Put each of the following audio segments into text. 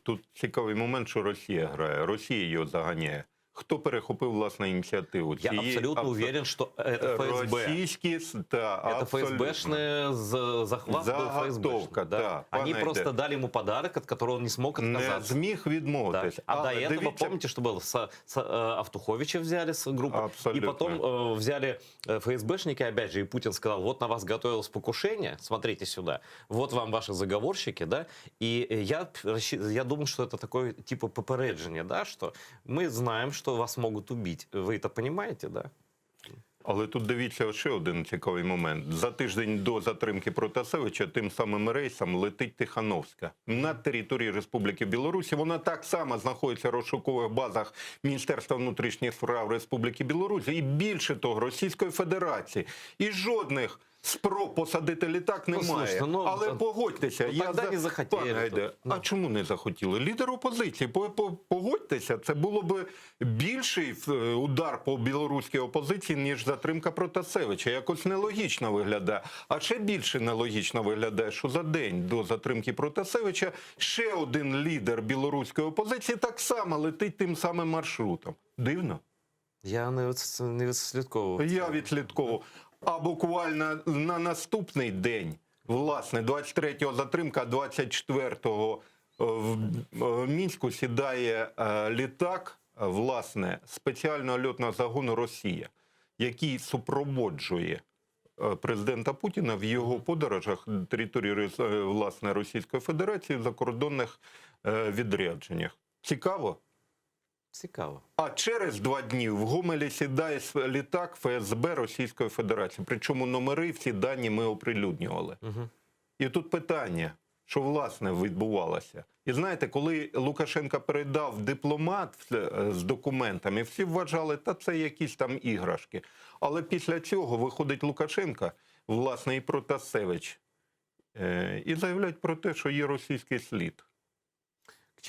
тут цікавий момент, що Росія грає. Росія його заганяє. Хто перехопив власне ініціативу? Я абсолютно уверен, что это ФСБ. Російські, Это ФСБшный захват был ФСБшный. Да. Они просто дали ему подарок, от которого он не смог отказаться. Не зміг відмовитись. Да. А до этого, помните, что было? Автуховича взяли с группы, Абсолютно. и потом взяли ФСБшники, опять же, и Путин сказал, вот на вас готовилось покушение, смотрите сюда, вот вам ваши заговорщики, да, и я думал, что это такое типа попереджение, да, что мы знаем, что вас могут убить. Вы это понимаете, да? Але тут дивіться ще один цікавий момент. За тиждень до затримки Протасевича тим самим рейсом летить Тихановська на території Республіки Білорусь. Вона так само знаходиться в розшукових базах Міністерства внутрішніх справ Республіки Білорусь і більше того Російської Федерації. І жодних спроб посадити літак немає. Слушайте, Але погодьтеся, не захотіли. Пане Айде, а чому не захотіли? Лідер опозиції, погодьтеся, це було б більший удар по білоруській опозиції, ніж затримка Протасевича. Якось нелогічно виглядає. А ще більше нелогічно виглядає, що за день до затримки Протасевича ще один лідер білоруської опозиції так само летить тим самим маршрутом. Дивно? Я не відслідковував. Я відслідковував. А буквально на наступний день, власне, 23-го затримка, 24-го в Мінську сідає літак, власне, спеціального льотного загону «Росія», який супроводжує президента Путіна в його подорожах на території, власне, Російської Федерації в закордонних відрядженнях. Цікаво? Цікаво. А через 2 дні в Гомелі сідає літак ФСБ Російської Федерації. Причому номери, всі дані ми оприлюднювали. І тут питання, що власне відбувалося. І знаєте, коли Лукашенко передав дипломат з документами, всі вважали, та це якісь там іграшки. Але після цього виходить Лукашенко, власне, і Протасевич, і заявляють про те, що є російський слід. К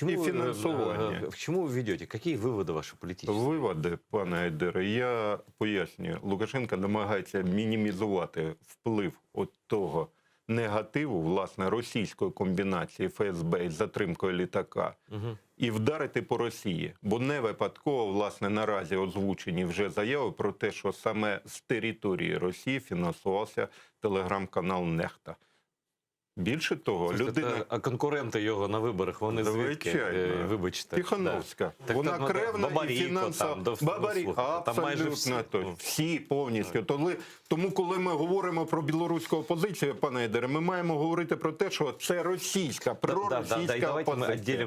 чему вы ведете? Какие выводы ваши политические? Виводи, пане Айдере, я пояснюю. Лукашенко намагається мінімізувати вплив от того негативу, власне, російської комбінації ФСБ із затримкою літака і вдарити по Росії. Бо не випадково, власне, наразі озвучені вже заяви про те, що саме з території Росії фінансувався телеграм-канал «Нехта». Більше того, людина... А конкуренти його на виборах, вони звідки? Вибачте. Тихановська. Да. Вона так, кревна Бабаріко, і фінансова. Абсолютно точно. Всі повністю. Тому, коли ми говоримо про білоруську опозицію, пане Айдере, ми маємо говорити про те, що це російська, проросійська опозиція.